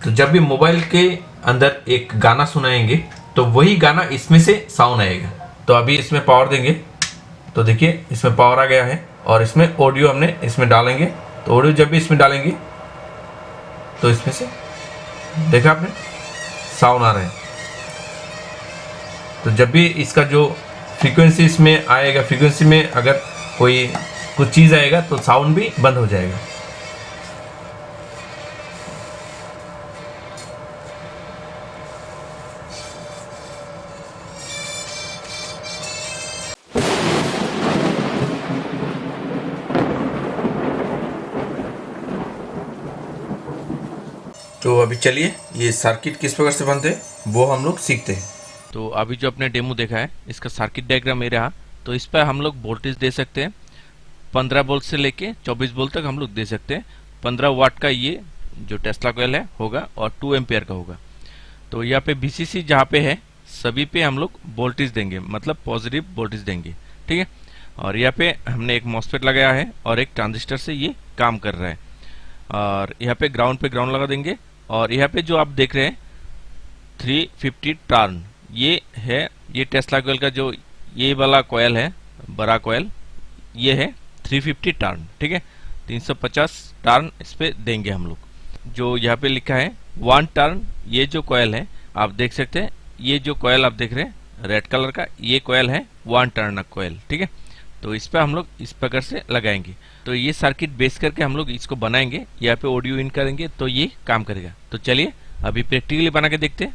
तो जब भी मोबाइल के अंदर एक गाना सुनाएंगे तो वही गाना इसमें से साउंड आएगा। तो अभी इसमें पावर देंगे तो देखिए इसमें पावर आ गया है और इसमें ऑडियो हमने इसमें डालेंगे। तो ऑडियो जब भी इसमें डालेंगे तो इसमें से देखा आपने साउंड आ रहा है। तो जब भी इसका जो फ्रीक्वेंसी इसमें आएगा, फ्रीक्वेंसी में अगर कोई कुछ चीज़ आएगा तो साउंड भी बंद हो जाएगा। तो अभी चलिए ये सर्किट किस प्रकार से बनते हैं वो हम लोग सीखते हैं। तो अभी जो आपने डेमो देखा है इसका सर्किट डायग्राम ये रहा। तो इस पर हम लोग वोल्टेज दे सकते हैं 15 वोल्ट से लेके 24 वोल्ट तक हम लोग दे सकते हैं। 15 वाट का ये जो टेस्ला कॉइल है होगा और 2 एम्पियर का होगा। तो यहाँ पे VCC जहाँ पे है सभी पे हम लोग वोल्टेज देंगे, मतलब पॉजिटिव वोल्टेज देंगे, ठीक है। और यहाँ पे हमने एक मॉसफेट लगाया है और एक ट्रांजिस्टर से ये काम कर रहा है। और यहाँ पे ग्राउंड लगा देंगे। और यहाँ पे जो आप देख रहे हैं 350 टर्न ये है, ये टेस्ला कॉइल का जो ये वाला कॉइल है, बड़ा कॉइल ये है 350 टर्न, ठीक है। 350 टर्न इस पे देंगे हम लोग। जो यहाँ पे लिखा है 1 टर्न, ये जो कॉइल है आप देख सकते हैं, ये जो कॉइल आप देख रहे हैं रेड कलर का, ये कॉइल है 1 टर्न कॉइल, ठीक है। तो इस पर हम लोग इस प्रकार से लगाएंगे। तो ये सर्किट बेस करके हम लोग इसको बनाएंगे, यहाँ पे ऑडियो इन करेंगे तो ये काम करेगा। तो चलिए अभी प्रैक्टिकली बना के देखते हैं।